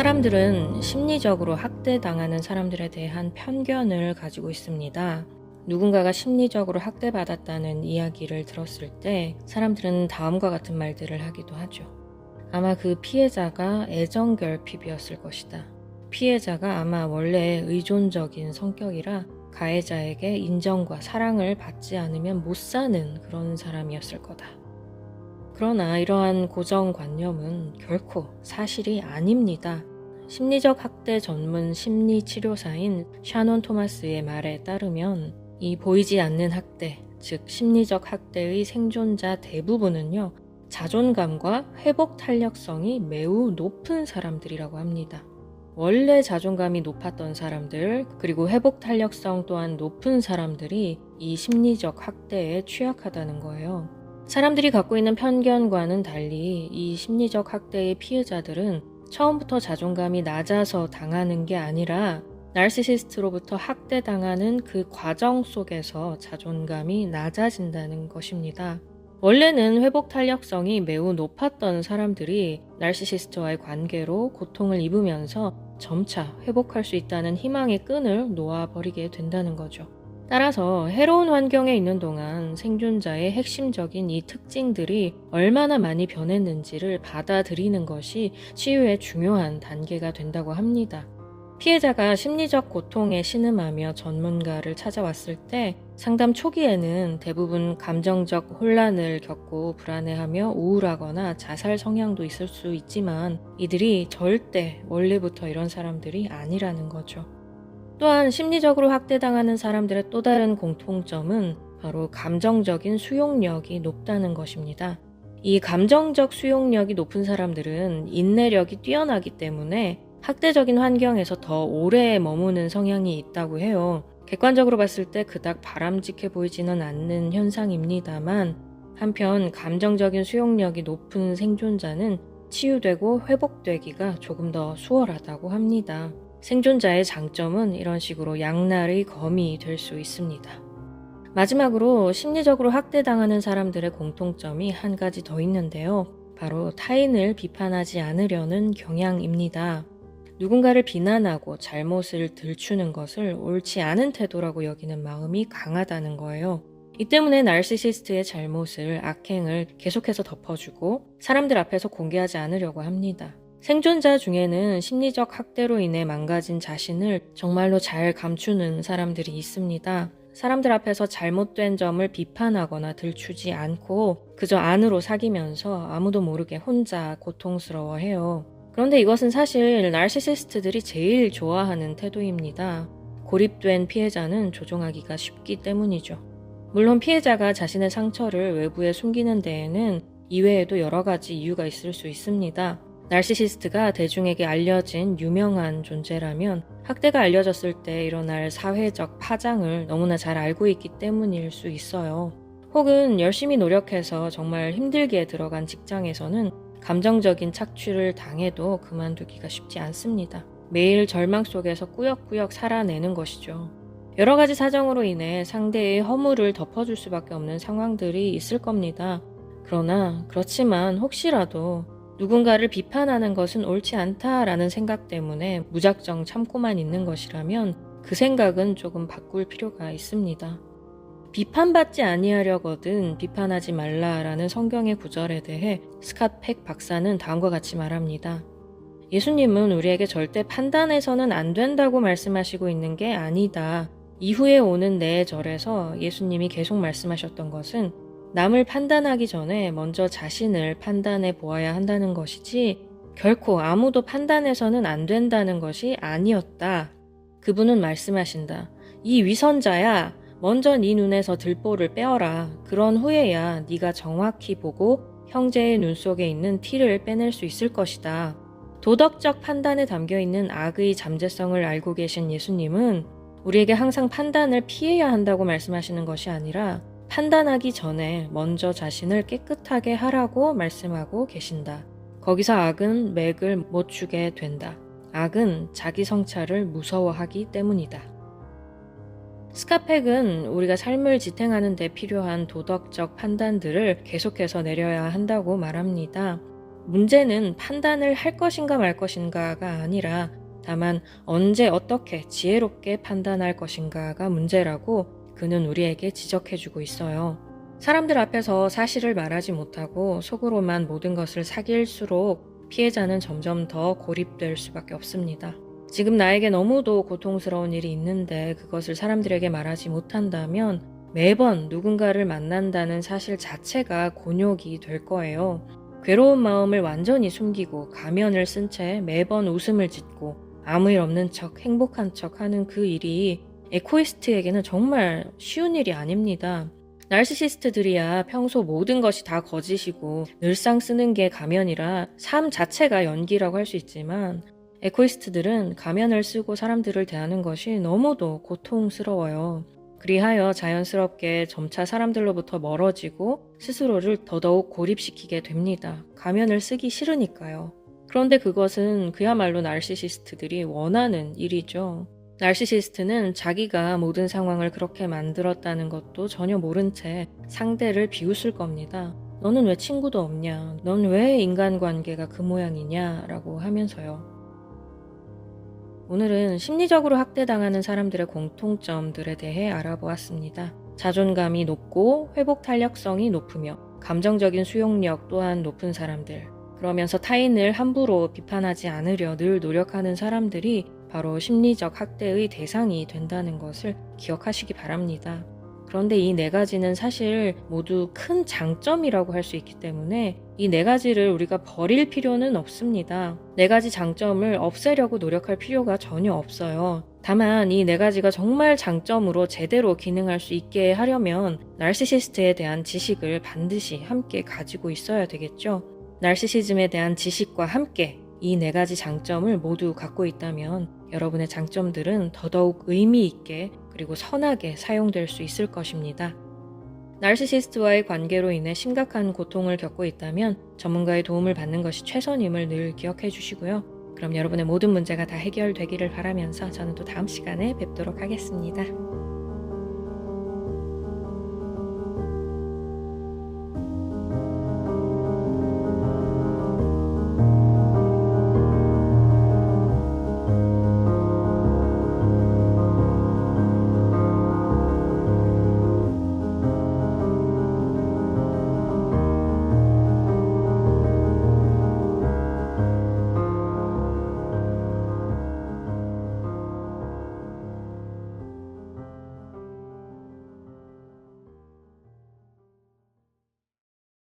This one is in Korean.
사람들은 심리적으로 학대당하는 사람들에 대한 편견을 가지고 있습니다. 누군가가 심리적으로 학대받았다는 이야기를 들었을 때 사람들은 다음과 같은 말들을 하기도 하죠. 아마 그 피해자가 애정결핍이었을 것이다. 피해자가 아마 원래 의존적인 성격이라 가해자에게 인정과 사랑을 받지 않으면 못 사는 그런 사람이었을 거다. 그러나 이러한 고정관념은 결코 사실이 아닙니다. 심리적 학대 전문 심리치료사인 샤논 토마스의 말에 따르면 이 보이지 않는 학대, 즉 심리적 학대의 생존자 대부분은요, 자존감과 회복 탄력성이 매우 높은 사람들이라고 합니다. 원래 자존감이 높았던 사람들, 그리고 회복 탄력성 또한 높은 사람들이 이 심리적 학대에 취약하다는 거예요. 사람들이 갖고 있는 편견과는 달리 이 심리적 학대의 피해자들은 처음부터 자존감이 낮아서 당하는 게 아니라 나르시시스트로부터 학대당하는 그 과정 속에서 자존감이 낮아진다는 것입니다. 원래는 회복 탄력성이 매우 높았던 사람들이 나르시시스트와의 관계로 고통을 입으면서 점차 회복할 수 있다는 희망의 끈을 놓아버리게 된다는 거죠. 따라서 해로운 환경에 있는 동안 생존자의 핵심적인 이 특징들이 얼마나 많이 변했는지를 받아들이는 것이 치유의 중요한 단계가 된다고 합니다. 피해자가 심리적 고통에 신음하며 전문가를 찾아왔을 때 상담 초기에는 대부분 감정적 혼란을 겪고 불안해하며 우울하거나 자살 성향도 있을 수 있지만 이들이 절대 원래부터 이런 사람들이 아니라는 거죠. 또한 심리적으로 학대당하는 사람들의 또 다른 공통점은 바로 감정적인 수용력이 높다는 것입니다. 이 감정적 수용력이 높은 사람들은 인내력이 뛰어나기 때문에 학대적인 환경에서 더 오래 머무는 성향이 있다고 해요. 객관적으로 봤을 때 그닥 바람직해 보이지는 않는 현상입니다만 한편 감정적인 수용력이 높은 생존자는 치유되고 회복되기가 조금 더 수월하다고 합니다. 생존자의 장점은 이런 식으로 양날의 검이 될 수 있습니다. 마지막으로 심리적으로 학대당하는 사람들의 공통점이 한 가지 더 있는데요. 바로 타인을 비판하지 않으려는 경향입니다. 누군가를 비난하고 잘못을 들추는 것을 옳지 않은 태도라고 여기는 마음이 강하다는 거예요. 이 때문에 나르시시스트의 잘못을, 악행을 계속해서 덮어주고 사람들 앞에서 공개하지 않으려고 합니다. 생존자 중에는 심리적 학대로 인해 망가진 자신을 정말로 잘 감추는 사람들이 있습니다. 사람들 앞에서 잘못된 점을 비판하거나 들추지 않고 그저 안으로 사귀면서 아무도 모르게 혼자 고통스러워해요. 그런데 이것은 사실 나르시시스트들이 제일 좋아하는 태도입니다. 고립된 피해자는 조종하기가 쉽기 때문이죠. 물론 피해자가 자신의 상처를 외부에 숨기는 데에는 이외에도 여러 가지 이유가 있을 수 있습니다. 나르시시스트가 대중에게 알려진 유명한 존재라면 학대가 알려졌을 때 일어날 사회적 파장을 너무나 잘 알고 있기 때문일 수 있어요. 혹은 열심히 노력해서 정말 힘들게 들어간 직장에서는 감정적인 착취를 당해도 그만두기가 쉽지 않습니다. 매일 절망 속에서 꾸역꾸역 살아내는 것이죠. 여러 가지 사정으로 인해 상대의 허물을 덮어줄 수밖에 없는 상황들이 있을 겁니다. 그렇지만 혹시라도 누군가를 비판하는 것은 옳지 않다라는 생각 때문에 무작정 참고만 있는 것이라면 그 생각은 조금 바꿀 필요가 있습니다. 비판받지 아니하려거든 비판하지 말라라는 성경의 구절에 대해 스캇 팩 박사는 다음과 같이 말합니다. 예수님은 우리에게 절대 판단해서는 안 된다고 말씀하시고 있는 게 아니다. 이후에 오는 내 절에서 예수님이 계속 말씀하셨던 것은 남을 판단하기 전에 먼저 자신을 판단해 보아야 한다는 것이지 결코 아무도 판단해서는 안 된다는 것이 아니었다. 그분은 말씀하신다. 이 위선자야, 먼저 네 눈에서 들보를 빼어라. 그런 후에야 네가 정확히 보고 형제의 눈 속에 있는 티를 빼낼 수 있을 것이다. 도덕적 판단에 담겨있는 악의 잠재성을 알고 계신 예수님은 우리에게 항상 판단을 피해야 한다고 말씀하시는 것이 아니라 판단하기 전에 먼저 자신을 깨끗하게 하라고 말씀하고 계신다. 거기서 악은 맥을 못 추게 된다. 악은 자기 성찰을 무서워하기 때문이다. 스캇팩은 우리가 삶을 지탱하는 데 필요한 도덕적 판단들을 계속해서 내려야 한다고 말합니다. 문제는 판단을 할 것인가 말 것인가가 아니라 다만 언제 어떻게 지혜롭게 판단할 것인가가 문제라고 그는 우리에게 지적해주고 있어요. 사람들 앞에서 사실을 말하지 못하고 속으로만 모든 것을 사기일수록 피해자는 점점 더 고립될 수밖에 없습니다. 지금 나에게 너무도 고통스러운 일이 있는데 그것을 사람들에게 말하지 못한다면 매번 누군가를 만난다는 사실 자체가 곤욕이 될 거예요. 괴로운 마음을 완전히 숨기고 가면을 쓴 채 매번 웃음을 짓고 아무 일 없는 척 행복한 척 하는 그 일이 에코이스트에게는 정말 쉬운 일이 아닙니다. 나르시시스트들이야 평소 모든 것이 다 거짓이고 늘상 쓰는 게 가면이라 삶 자체가 연기라고 할 수 있지만 에코이스트들은 가면을 쓰고 사람들을 대하는 것이 너무도 고통스러워요. 그리하여 자연스럽게 점차 사람들로부터 멀어지고 스스로를 더더욱 고립시키게 됩니다. 가면을 쓰기 싫으니까요. 그런데 그것은 그야말로 나르시시스트들이 원하는 일이죠. 나르시시스트는 자기가 모든 상황을 그렇게 만들었다는 것도 전혀 모른 채 상대를 비웃을 겁니다. 너는 왜 친구도 없냐? 넌 왜 인간관계가 그 모양이냐? 라고 하면서요. 오늘은 심리적으로 학대당하는 사람들의 공통점들에 대해 알아보았습니다. 자존감이 높고 회복 탄력성이 높으며 감정적인 수용력 또한 높은 사람들, 그러면서 타인을 함부로 비판하지 않으려 늘 노력하는 사람들이 바로 심리적 학대의 대상이 된다는 것을 기억하시기 바랍니다. 그런데 이 네 가지는 사실 모두 큰 장점이라고 할 수 있기 때문에 이 네 가지를 우리가 버릴 필요는 없습니다. 네 가지 장점을 없애려고 노력할 필요가 전혀 없어요. 다만 이 네 가지가 정말 장점으로 제대로 기능할 수 있게 하려면 나르시시스트에 대한 지식을 반드시 함께 가지고 있어야 되겠죠. 나르시시즘에 대한 지식과 함께 이 네 가지 장점을 모두 갖고 있다면 여러분의 장점들은 더더욱 의미 있게 그리고 선하게 사용될 수 있을 것입니다. 나르시시스트와의 관계로 인해 심각한 고통을 겪고 있다면 전문가의 도움을 받는 것이 최선임을 늘 기억해 주시고요. 그럼 여러분의 모든 문제가 다 해결되기를 바라면서 저는 또 다음 시간에 뵙도록 하겠습니다.